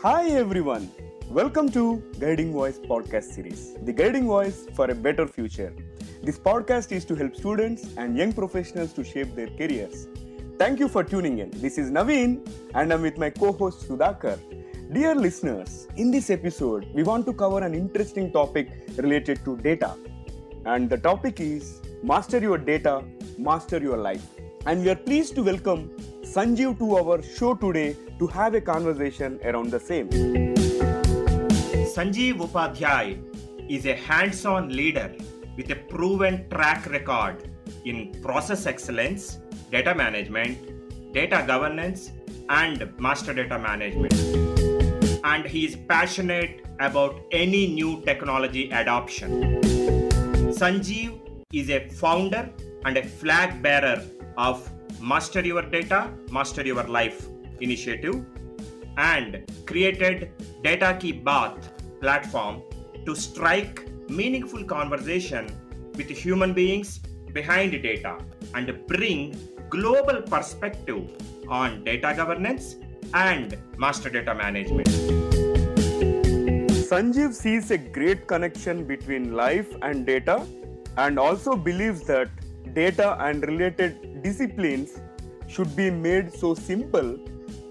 Hi everyone, welcome to Guiding Voice podcast series, the guiding voice for a better future. This podcast is to help students and young professionals to shape their careers. Thank you for tuning in. This is Naveen and I'm with my co-host Sudhakar. Dear listeners, in this episode, we want to cover an interesting topic related to data. And the topic is Master Your Data, Master Your Life. And we are pleased to welcome Sanjeev to our show today to have a conversation around the same. Sanjeev Upadhyay is a hands-on leader with a proven track record in process excellence, data management, data governance, and master data management. And he is passionate about any new technology adoption. Sanjeev is a founder and a flag bearer of Master Your Data, Master Your Life initiative and created Data Ki Baat platform to strike meaningful conversation with human beings behind data and bring global perspective on data governance and master data management. Sanjeev sees a great connection between life and data and also believes that data and related disciplines should be made so simple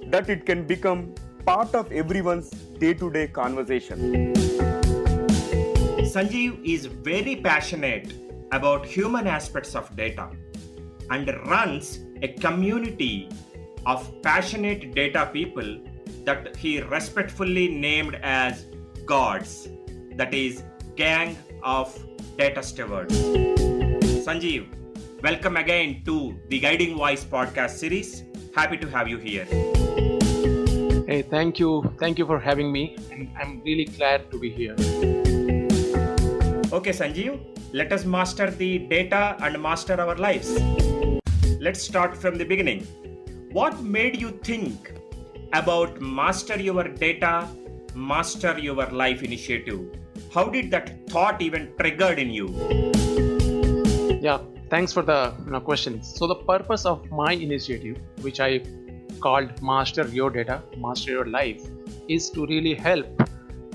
that it can become part of everyone's day-to-day conversation. Sanjeev is very passionate about human aspects of data and runs a community of passionate data people that he respectfully named as GODS, that is Gang of Data Stewards. Sanjeev, welcome again to the Guiding Voice podcast series. Happy to have you here. Hey, thank you for having me, and I'm really glad to be here. Okay, Sanjeev, let us master the data and master our lives. Let's start from the beginning. What made you think about Master Your Data, Master Your Life initiative? How did that thought even triggered in you? Yeah, thanks for the questions. So the purpose of my initiative, which I called Master Your Data, Master Your Life, is to really help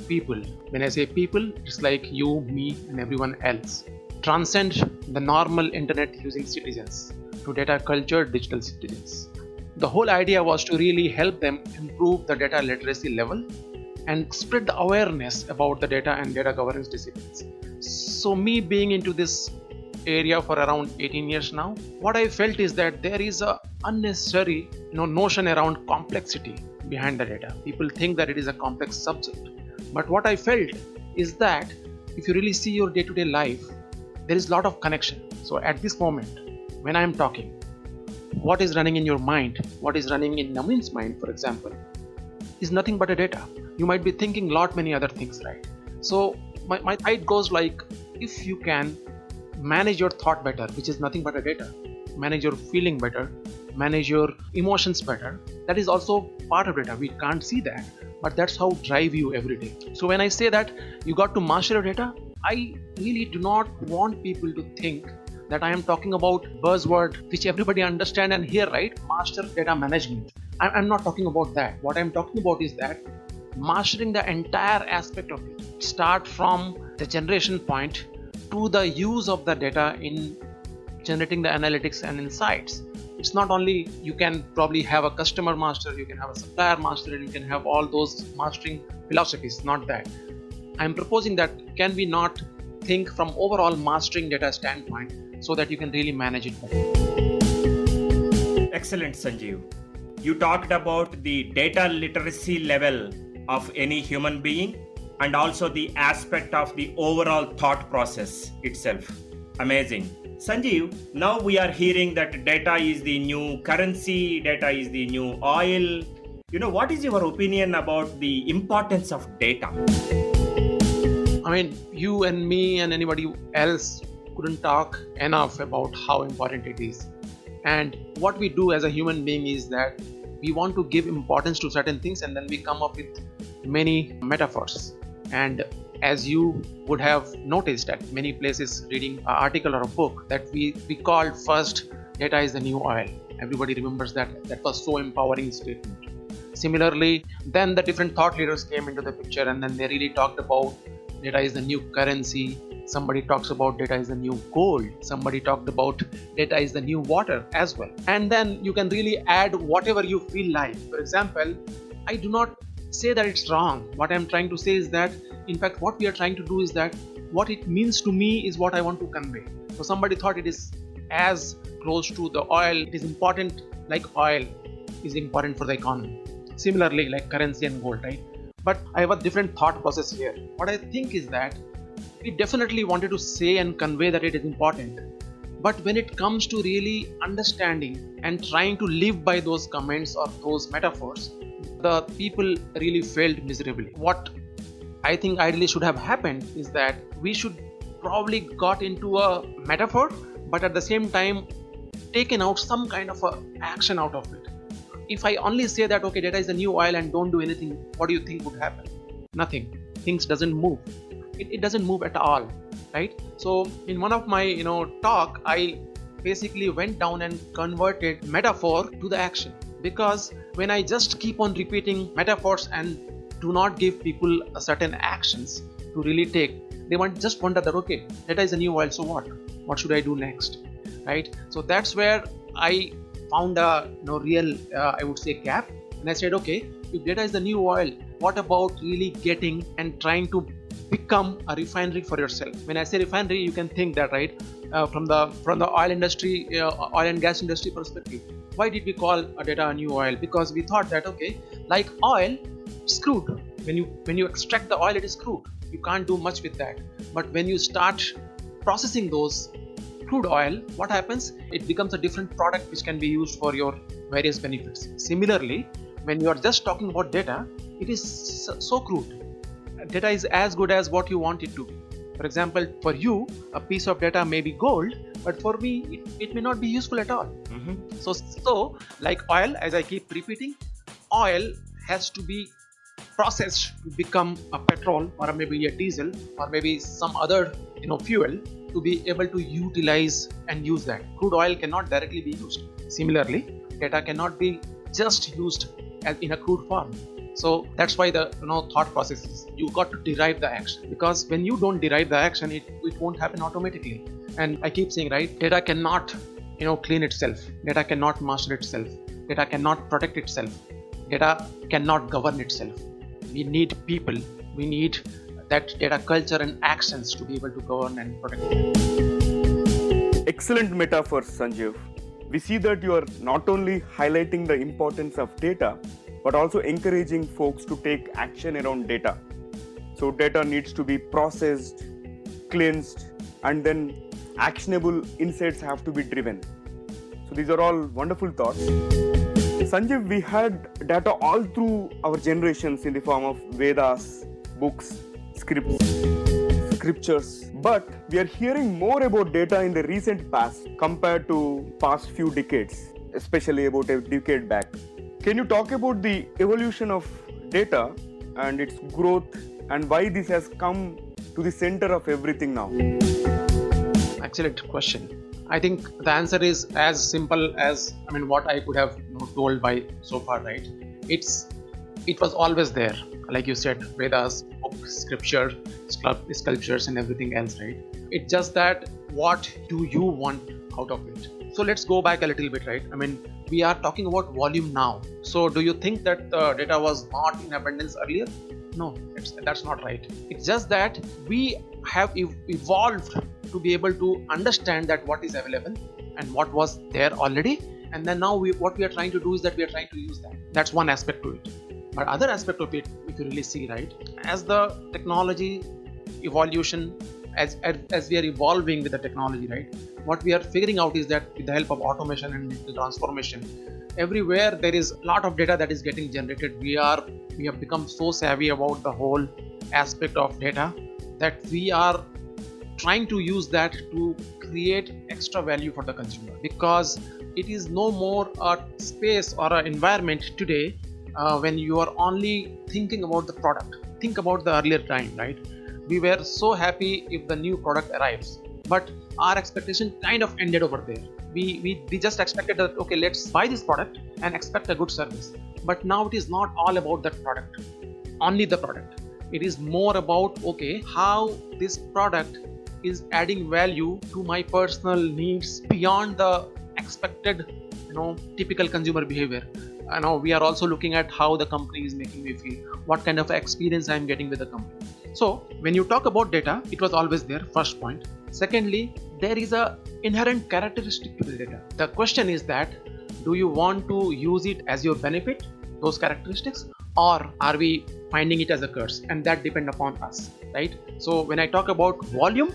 people. When I say people, it's like you, me, and everyone else. Transcend the normal internet using citizens to data cultured digital citizens. The whole idea was to really help them improve the data literacy level and spread the awareness about the data and data governance disciplines. So me being into this area for around 18 years now, what I felt is that there is a unnecessary notion around complexity behind the data. People think that it is a complex subject, but what I felt is that if you really see your day-to-day life, there is a lot of connection. So at this moment when I am talking, what is running in your mind, what is running in Naveen's mind, for example, is nothing but a data. You might be thinking many other things, right? So my thought goes like, if you can manage your thought better, which is nothing but a data, manage your feeling better, manage your emotions better, that is also part of data. We can't see that, but that's how drive you every day. So when I say that you got to master your data, I really do not want people to think that I am talking about buzzword which everybody understand and hear, right? Master data management. I'm not talking about that. What I'm talking about is that mastering the entire aspect of it. Start from the generation point to the use of the data in generating the analytics and insights. It's not only you can probably have a customer master, you can have a supplier master, and you can have all those mastering philosophies. Not that. I'm proposing that can we not think from overall mastering data standpoint so that you can really manage it better. Excellent, Sanjeev. You talked about the data literacy level of any human being and also the aspect of the overall thought process itself. Amazing. Sanjeev, now we are hearing that data is the new currency, data is the new oil. What is your opinion about the importance of data? I mean, you and me and anybody else couldn't talk enough about how important it is. And what we do as a human being is that we want to give importance to certain things and then we come up with many metaphors. And as you would have noticed at many places reading an article or a book that we called first, data is the new oil. Everybody remembers that. That was so empowering statement. Similarly, then the different thought leaders came into the picture, and then they really talked about data is the new currency. Somebody talks about data is the new gold. Somebody talked about data is the new water as well. And then you can really add whatever you feel like. For example, I do not say that it's wrong. What I'm trying to say is that, in fact, what we are trying to do is that what it means to me is what I want to convey. So somebody thought it is as close to the oil, it is important like oil is important for the economy. Similarly, like currency and gold, right? But I have a different thought process here. What I think is that we definitely wanted to say and convey that it is important. But when it comes to really understanding and trying to live by those comments or those metaphors, the people really failed miserably. What I think ideally should have happened is that we should probably got into a metaphor, but at the same time taken out some kind of a action out of it. If I only say that okay, data is the new oil and don't do anything, what do you think would happen? Nothing. Things doesn't move. It doesn't move at all, right? So in one of my talk, I basically went down and converted metaphor to the action, because when I just keep on repeating metaphors and do not give people a certain actions to really take, they just wonder that okay, data is a new oil, so what should I do next, right? So that's where I found a real I would say gap, and I said okay, if data is the new oil, what about really getting and trying to become a refinery for yourself? When I say refinery, you can think that, right, from the oil industry, oil and gas industry perspective. Why did we call a data a new oil? Because we thought that okay, like oil, it's crude. When you extract the oil, it is crude. You can't do much with that. But when you start processing those crude oil, what happens? It becomes a different product which can be used for your various benefits. Similarly, when you are just talking about data, it is so crude. Data is as good as what you want it to be. For example, for you, a piece of data may be gold, but for me, it may not be useful at all. Mm-hmm. So like oil, as I keep repeating, oil has to be processed to become a petrol or maybe a diesel or maybe some other fuel to be able to utilize and use that. Crude oil cannot directly be used. Similarly, data cannot be just used as in a crude form. So that's why the thought process is you got to derive the action, because when you don't derive the action, it won't happen automatically. And I keep saying, right, data cannot clean itself, data cannot master itself, data cannot protect itself, data cannot govern itself. We need people, we need that data culture and actions to be able to govern and protect it. Excellent metaphors, Sanjeev. We see that you are not only highlighting the importance of data, but also encouraging folks to take action around data. So data needs to be processed, cleansed, and then actionable insights have to be driven. So these are all wonderful thoughts. Sanjeev, we had data all through our generations in the form of Vedas, books, scriptures. But we are hearing more about data in the recent past compared to past few decades, especially about a decade back. Can you talk about the evolution of data and its growth and why this has come to the center of everything now? Excellent question. I think the answer is as simple as what I could have told by so far, right? It was always there, like you said, Vedas, books, scripture, sculptures, and everything else, right? It's just that what do you want out of it? So let's go back a little bit, right? We are talking about volume now. So do you think that the data was not in abundance earlier? No, that's not right. It's just that we have evolved to be able to understand that what is available and what was there already, and then now what we are trying to do is that we are trying to use that. That's one aspect to it. But other aspect of it, if you really see, right, as the technology evolution, as we are evolving with the technology, right, what we are figuring out is that with the help of automation and digital transformation, everywhere there is a lot of data that is getting generated. We have become so savvy about the whole aspect of data that we are trying to use that to create extra value for the consumer, because it is no more a space or an environment today when you are only thinking about the product. Think about the earlier time, right? We were so happy if the new product arrives, but our expectation kind of ended over there. We just expected that okay, let's buy this product and expect a good service. But now it is not all about that product, only the product. It is more about, okay, how this product is adding value to my personal needs beyond the expected, typical consumer behavior. Now we are also looking at how the company is making me feel, what kind of experience I am getting with the company. So when you talk about data, it was always there, first point. Secondly, there is a inherent characteristic to the data. The question is that, do you want to use it as your benefit, those characteristics, or are we finding it as a curse? And that depends upon us, right? So when I talk about volume,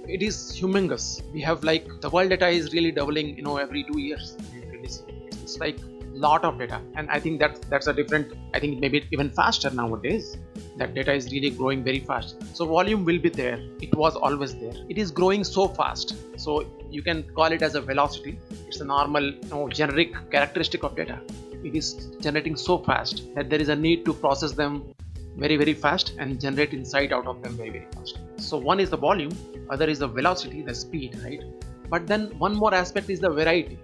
it is humongous. We have the world data is really doubling, every 2 years. It's like lot of data, and I think that's a different, I think maybe even faster nowadays. That data is really growing very fast. So volume will be there. It was always there. It is growing so fast. So you can call it as a velocity. It's a normal, generic characteristic of data. It is generating so fast that there is a need to process them very, very fast and generate insight out of them very, very fast. So one is the volume, other is the velocity, the speed, right? But then one more aspect is the variety.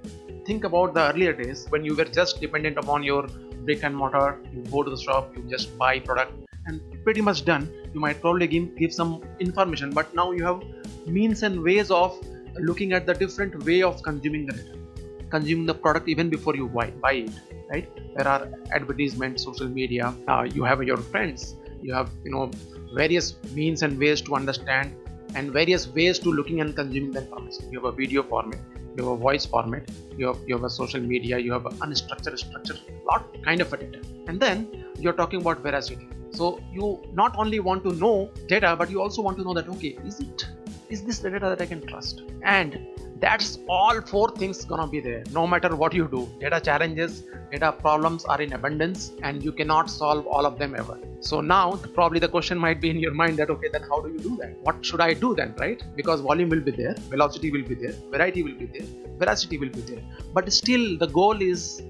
Think about the earlier days when you were just dependent upon your brick and mortar. You go to the shop, you just buy product, and pretty much done. You might probably give some information, but now you have means and ways of looking at the different way of consuming the data, consuming the product even before you buy it, right? There are advertisements, social media, you have your friends, you have various means and ways to understand, and various ways to looking and consuming the information. You have a video format, you have a voice format, you have a social media, you have an unstructured, structured, lot kind of a data. And then you're talking about veracity. So you not only want to know data, but you also want to know that, okay, is this the data that I can trust? And that's all four things gonna be there no matter what you do. Data challenges, data problems are in abundance, and you cannot solve all of them ever. So now probably the question might be in your mind that, okay, then how do you do that? What should I do then, right? Because volume will be there, velocity will be there, variety will be there, veracity will be there. But still the goal is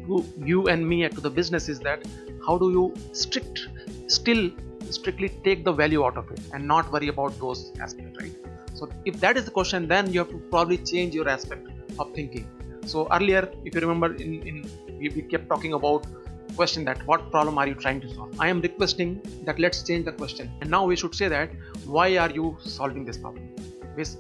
to you and me, to the business, is that how do you strictly take the value out of it and not worry about those aspects, right? So if that is the question, then you have to probably change your aspect of thinking. So earlier, if you remember, we kept talking about question that what problem are you trying to solve. I am requesting that let's change the question, and now we should say that why are you solving this problem?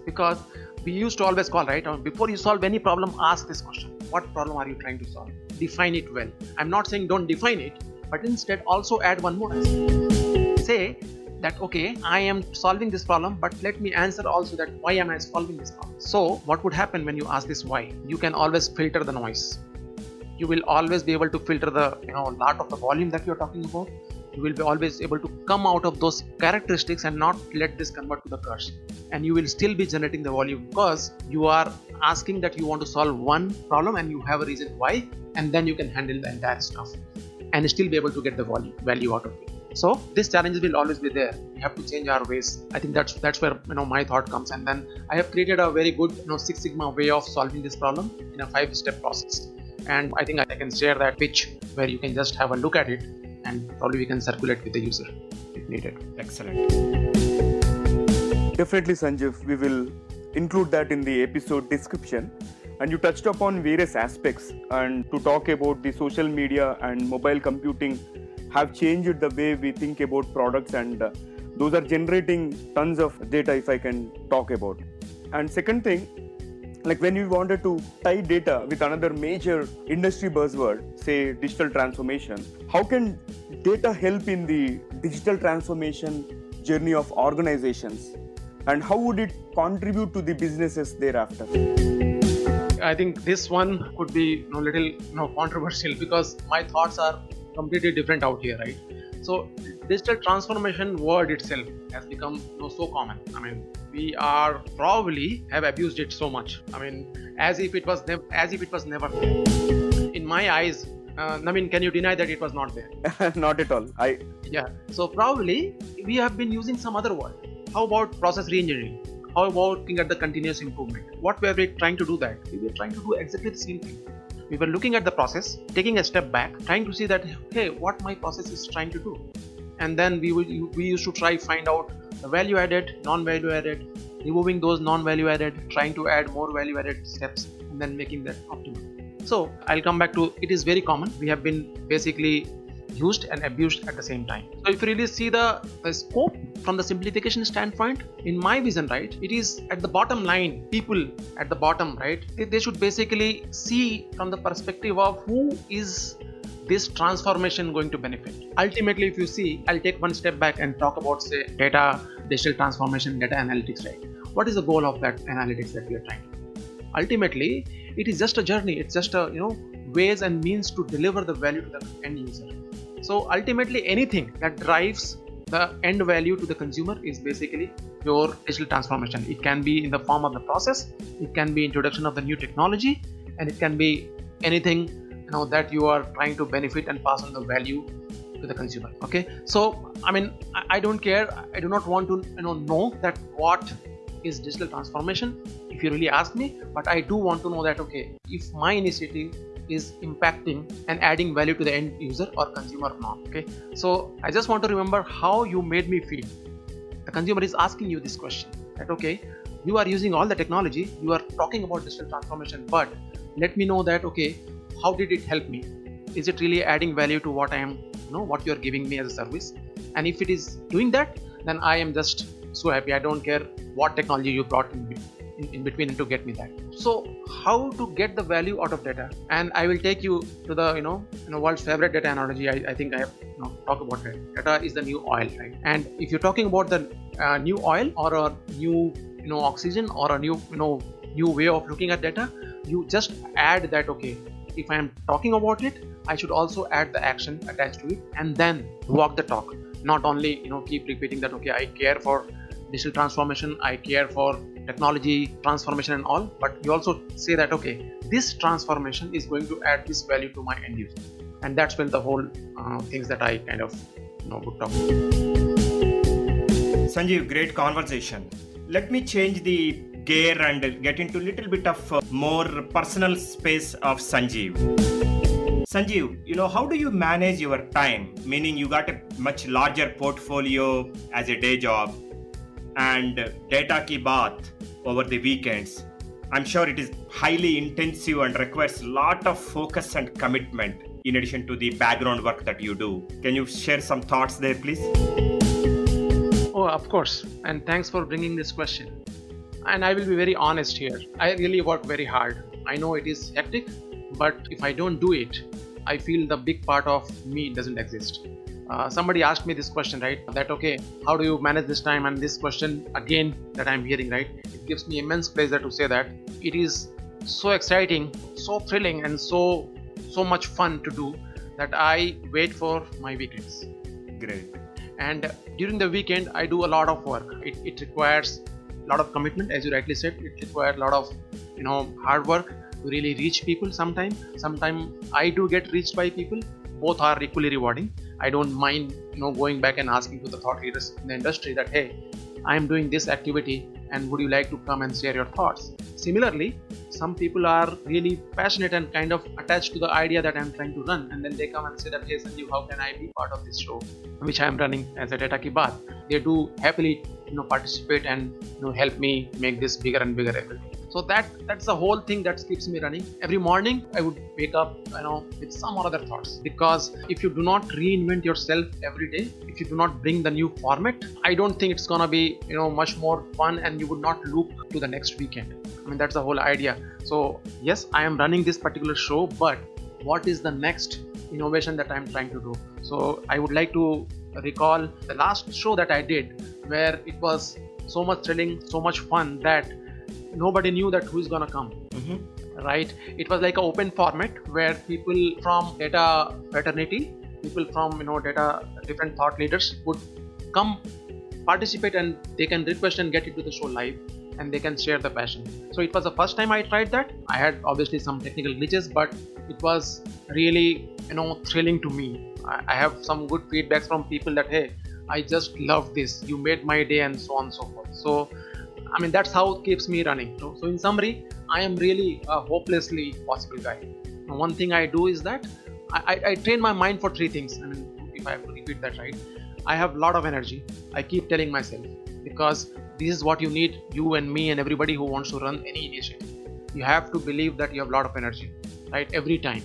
Because we used to always call, right, before you solve any problem, ask this question: what problem are you trying to solve? Define it well. I'm not saying don't define it, but instead also add one more aspect. Say that, okay, I am solving this problem, but let me answer also that why am I solving this problem. So what would happen when you ask this why? You can always filter the noise. You will always be able to filter the lot of the volume that you're talking about. You will be always able to come out of those characteristics and not let this convert to the curse. And you will still be generating the volume because you are asking that you want to solve one problem and you have a reason why, and then you can handle the entire stuff and still be able to get the value out of it. So these challenges will always be there. We have to change our ways. I think that's where my thought comes. And then I have created a very good Six Sigma way of solving this problem in a 5-step process. And I think I can share that pitch where you can just have a look at it, and probably we can circulate with the user if needed. Excellent. Definitely, Sanjeev, we will include that in the episode description. And you touched upon various aspects, and to talk about the social media and mobile computing have changed the way we think about products, and those are generating tons of data, if I can talk about. And second thing, like when you wanted to tie data with another major industry buzzword, say digital transformation, how can data help in the digital transformation journey of organizations, and how would it contribute to the businesses thereafter? I think this one could be a little controversial because my thoughts are completely different out here, right? So digital transformation word itself has become so common. I mean, we are probably have abused it so much. I mean, as if it was never there. In my eyes, Naveen, can you deny that it was not there? Not at all. Yeah. So probably we have been using some other word. How about process reengineering? How about looking at the continuous improvement? What were we trying to do that? We were trying to do exactly the same thing. We were looking at the process, taking a step back, trying to see that, hey, what my process is trying to do. And then we used to try find out the value added, non-value added, removing those non-value added, trying to add more value added steps, and then making that optimal. So I'll come back to it is very common. We have been basically used and abused at the same time. So if you really see the scope from the simplification standpoint, in my vision, right, it is at the bottom line, people at the bottom, right, they should basically see from the perspective of who is this transformation going to benefit. Ultimately, if you see, I'll take one step back and talk about, say, data, digital transformation, data analytics, right? What is the goal of that analytics that we are trying to do? Ultimately, it is just a journey. It's just a, ways and means to deliver the value to the end user. So ultimately, anything that drives the end value to the consumer is basically your digital transformation. It can be in the form of the process, it can be introduction of the new technology, and it can be anything that you are trying to benefit and pass on the value to the consumer. Okay, so I don't care. I do not want to know that what is digital transformation, if you really ask me, but I do want to know that, okay, if my initiative is impacting and adding value to the end user or consumer or not. Okay, so I just want to remember how you made me feel. The consumer is asking you this question, that okay, you are using all the technology, you are talking about digital transformation, but let me know that, okay, how did it help me? Is it really adding value to what I am, what you are giving me as a service? And if it is doing that, then I am just so happy. I don't care what technology you brought in between to get me that. So how to get the value out of data? And I will take you to the world's favorite data analogy. I think I have talked about it. Data is the new oil, right? And if you're talking about the new oil or a new oxygen or a new way of looking at data, you just add that, okay, if I am talking about it, I should also add the action attached to it and then walk the talk. Not only keep repeating that, okay, I care for digital transformation, I care for technology transformation and all, but you also say that, okay, this transformation is going to add this value to my end user. And that's when the whole things that I kind of would talk. Sanjeev, great conversation. Let me change the gear and get into a little bit of more personal space of Sanjeev. Sanjeev, how do you manage your time? Meaning you got a much larger portfolio as a day job and data ki baat over the weekends. I'm sure it is highly intensive and requires a lot of focus and commitment in addition to the background work that you do. Can you share some thoughts there, please? Oh, of course. And thanks for bringing this question. And I will be very honest here. I really work very hard. I know it is hectic, but if I don't do it, I feel the big part of me doesn't exist. Somebody asked me this question, right? That, okay, how do you manage this time? And this question again that I'm hearing, right? It gives me immense pleasure to say that it is so exciting, so thrilling, and so much fun to do that I wait for my weekends. Great. And during the weekend, I do a lot of work. It requires a lot of commitment, as you rightly said. It requires a lot of hard work to really reach people. Sometimes I do get reached by people. Both are equally rewarding. I don't mind going back and asking to the thought leaders in the industry that, hey, I am doing this activity and would you like to come and share your thoughts? Similarly, some people are really passionate and kind of attached to the idea that I'm trying to run, and then they come and say that, hey Sanjeev, how can I be part of this show which I am running as a Data Ki Baat? They do happily participate and help me make this bigger and bigger every day. So that's the whole thing that keeps me running. Every morning I would wake up with some or other thoughts, because if you do not reinvent yourself every day, if you do not bring the new format, I don't think it's gonna be much more fun, and you would not look to the next weekend. That's the whole idea. So yes, I am running this particular show, but what is the next innovation that I'm trying to do? So I would like to recall the last show that I did, where it was so much thrilling, so much fun that nobody knew that who is gonna come. Right? It was like an open format where people from data fraternity, people from data different thought leaders would come participate, and they can request and get into the show live, and they can share the passion. So it was the first time I tried that. I had obviously some technical glitches, but it was really thrilling to me. I have some good feedbacks from people that, hey, I just love this, you made my day, and so on and so forth. So that's how it keeps me running. So in summary, I am really a hopelessly possible guy. Now, one thing I do is that I train my mind for three things. If I have to repeat that right, I have a lot of energy. I keep telling myself, because this is what you need, you and me and everybody who wants to run any initiative. You have to believe that you have a lot of energy. right? Every time.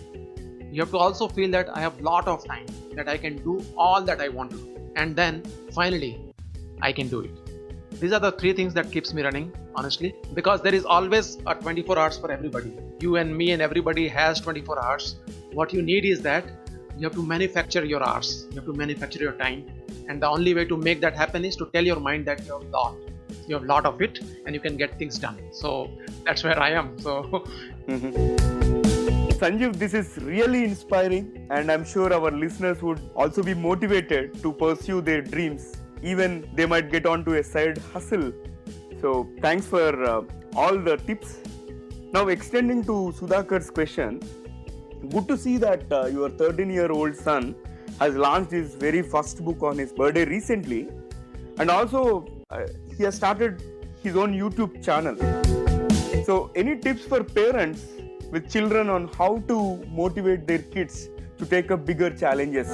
You have to also feel that I have lot of time, that I can do all that I want to do. And then finally, I can do it. These are the three things that keeps me running, honestly, because there is always a 24 hours for everybody. You and me and everybody has 24 hours. What you need is that you have to manufacture your hours. You have to manufacture your time. And the only way to make that happen is to tell your mind that you have a lot of it and you can get things done. So that's where I am. So Sanjeev, this is really inspiring, and I'm sure our listeners would also be motivated to pursue their dreams. Even they might get onto a side hustle. So thanks for all the tips. Now, extending to Sudhakar's question, good to see that your 13-year-old son has launched his very first book on his birthday recently, and also he has started his own YouTube channel. So, any tips for parents with children on how to motivate their kids to take up bigger challenges?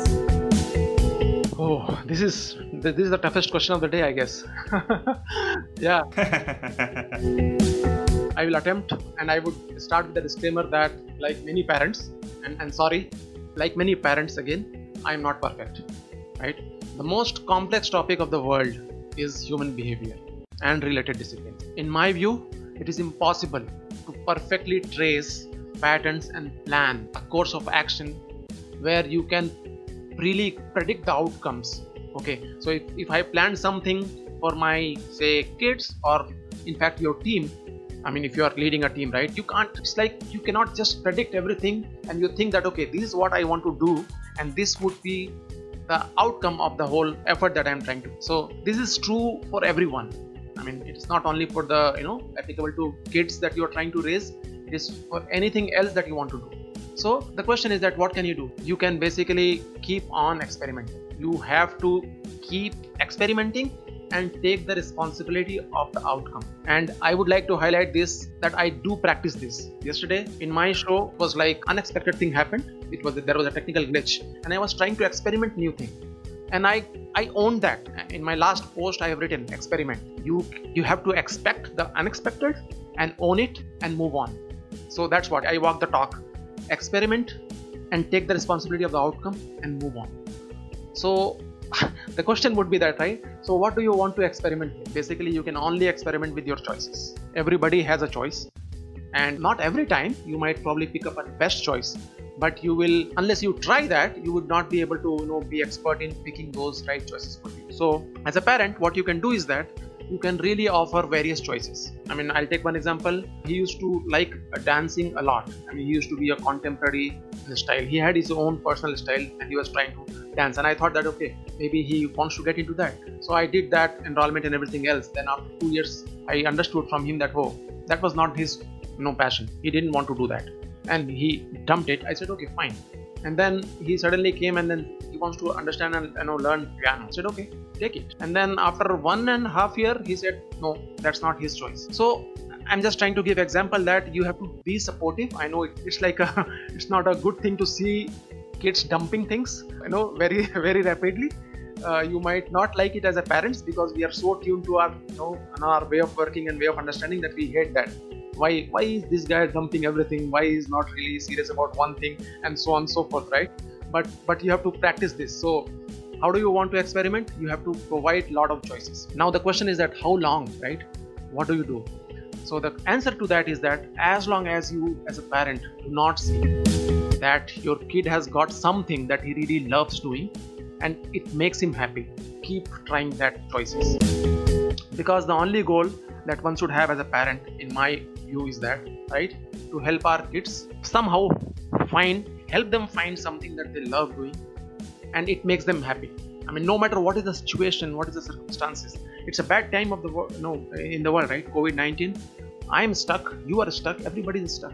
Oh, this is the toughest question of the day, I guess. Yeah, I will attempt, and I would start with the disclaimer that, like many parents, and sorry, like many parents again, I am not perfect, right? The most complex topic of the world is human behavior and related disciplines. In my view, it is impossible to perfectly trace patterns and plan a course of action where you can really predict the outcomes. Okay, so if I plan something for my, say, kids, or in fact your team, I mean, if you are leading a team, right, it's like you cannot just predict everything and you think that, okay, this is what I want to do and this would be the outcome of the whole effort that I'm trying to. So this is true for everyone. I mean, it is not only for the, applicable to kids that you are trying to raise, it is for anything else that you want to do. So the question is that what can you do? You can basically keep on experimenting. You have to keep experimenting and take the responsibility of the outcome. And I would like to highlight this, that I do practice this. Yesterday in my show was like unexpected thing happened. There was a technical glitch and I was trying to experiment new thing. And I owned that. In my last post I have written experiment. You have to expect the unexpected and own it and move on. So that's what I walk the talk. Experiment and take the responsibility of the outcome and move on. So the question would be that, right? So what do you want to experiment with? Basically, you can only experiment with your choices. Everybody has a choice, and not every time you might probably pick up a best choice, but you will, unless you try that, you would not be able to be expert in picking those right choices for you. So as a parent, what you can do is that you can really offer various choices. I mean, I'll take one example. He used to like dancing a lot. I mean, he used to be a contemporary style. He had his own personal style and he was trying to dance. And I thought that, okay, maybe he wants to get into that. So I did that enrollment and everything else. Then after 2 years, I understood from him that, oh, that was not his passion. He didn't want to do that. And he dumped it. I said, okay, fine. And then he suddenly came and then he wants to understand and learn piano. I said, okay, take it. And then after 1.5 years, he said, no, that's not his choice. So I'm just trying to give example that you have to be supportive. I know it's like it's not a good thing to see kids dumping things, very, very rapidly. You might not like it as a parents because we are so tuned to our way of working and way of understanding that we hate that. Why is this guy dumping everything? Why is not really serious about one thing, and so on and so forth, right? But you have to practice this. So how do you want to experiment? You have to provide a lot of choices. Now the question is that how long, right? What do you do? So the answer to that is that as long as you as a parent do not see that your kid has got something that he really loves doing and it makes him happy, keep trying that choices. Because the only goal that one should have as a parent, in my view, is that, right, to help our kids somehow help them find something that they love doing and it makes them happy. I mean, no matter what is the situation, what is the circumstances, it's a bad time of the world, in the world, right? COVID-19. I am stuck, you are stuck, everybody is stuck.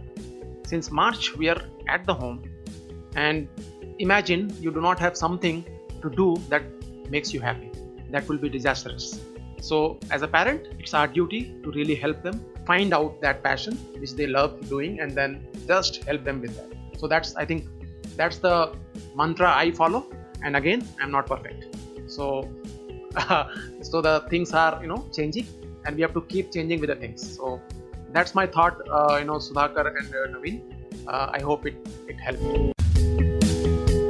Since March, we are at the home, and imagine you do not have something to do that makes you happy. That will be disastrous. So as a parent, it's our duty to really help them find out that passion which they love doing and then just help them with that. So I think that's the mantra I follow. And again, I'm not perfect. So so the things are changing and we have to keep changing with the things. So that's my thought, Sudhakar and Naveen. I hope it helped.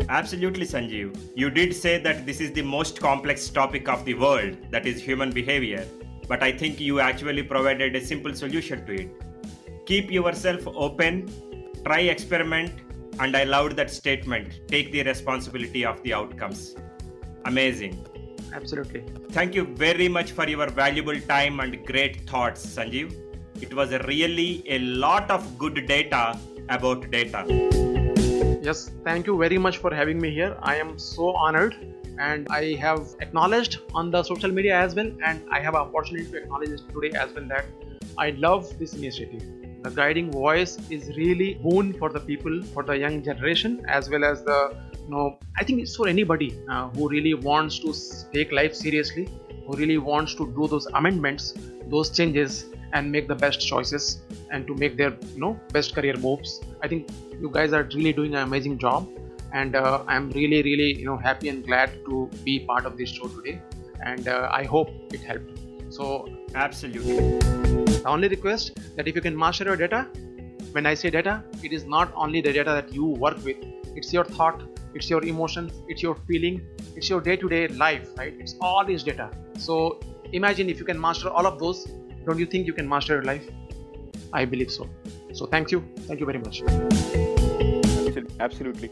Absolutely, Sanjeev. You did say that this is the most complex topic of the world, that is human behavior. But I think you actually provided a simple solution to it. Keep yourself open, try experiment, and I loved that statement. Take the responsibility of the outcomes. Amazing. Absolutely. Thank you very much for your valuable time and great thoughts, Sanjeev. It was really a lot of good data about data. Yes, thank you very much for having me here. I am so honored, and I have acknowledged on the social media as well, and I have an opportunity to acknowledge it today as well that I love this initiative. The guiding voice is really boon for the people, for the young generation, as well as the I think it's for anybody who really wants to take life seriously, who really wants to do those amendments, those changes, and make the best choices, and to make their best career moves. I think you guys are really doing an amazing job, and I'm really happy and glad to be part of this show today, and I hope it helped. So Absolutely. the only request that if you can master your data, when I say data, it is not only the data that you work with, it's your thought, it's your emotions, it's your feeling, it's your day-to-day life, right? It's all this data. So imagine if you can master all of those, don't you think you can master your life? I believe so. So thank you very much. Absolutely.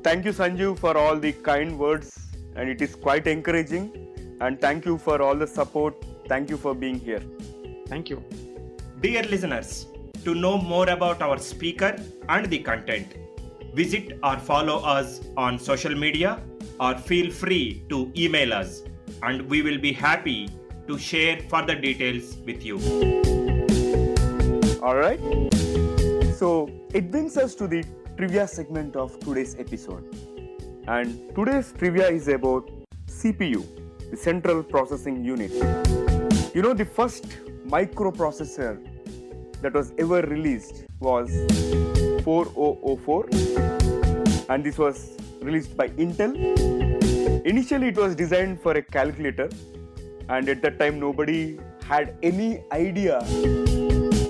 Thank you, Sanjeev, for all the kind words, and it is quite encouraging. And thank you for all the support. Thank you for being here. Thank you. Dear listeners, to know more about our speaker and the content, visit or follow us on social media or feel free to email us, and we will be happy to share further details with you. All right. So it brings us to the trivia segment of today's episode. And today's trivia is about CPU, the Central Processing Unit. The first microprocessor that was ever released was 4004, and this was released by Intel. Initially, it was designed for a calculator, and at that time, nobody had any idea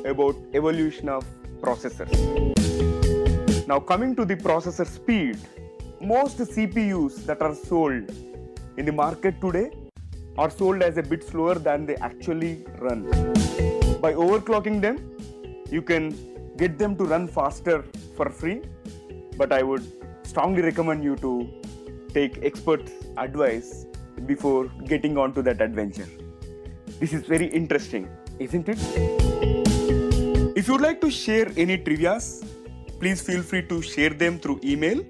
about evolution of processors. Now, coming to the processor speed, most CPUs that are sold in the market today are sold as a bit slower than they actually run. By overclocking them, you can get them to run faster for free, but I would strongly recommend you to take expert advice before getting onto that adventure. This is very interesting, isn't it? If you'd like to share any trivias, please feel free to share them through email,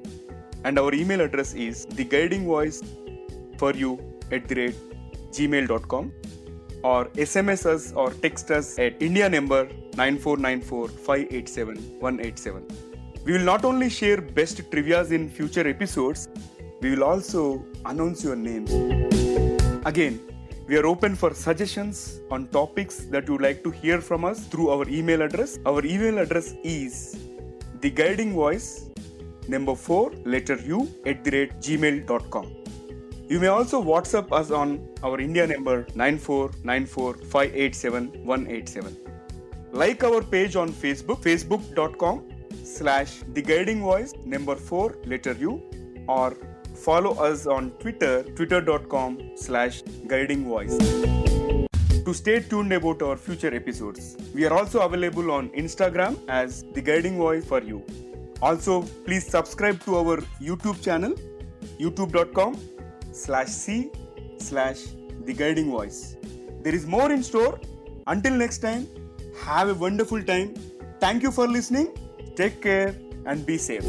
and our email address is theguidingvoiceforyou@gmail.com, or SMS us or text us at India number 9494587187. We will not only share best trivias in future episodes, we will also announce your names. Again, we are open for suggestions on topics that you would like to hear from us through our email address. Our email address is theguidingvoice4u@gmail.com. You may also WhatsApp us on our India number 9494587187. Like our page on Facebook, facebook.com/theguidingvoice4u, or follow us on Twitter, twitter.com/guidingvoice. To stay tuned about our future episodes. We are also available on Instagram as The Guiding Voice for You. Also, please subscribe to our YouTube channel, youtube.com/c/The Guiding Voice. There is more in store. Until next time, have a wonderful time. Thank you for listening. Take care and be safe.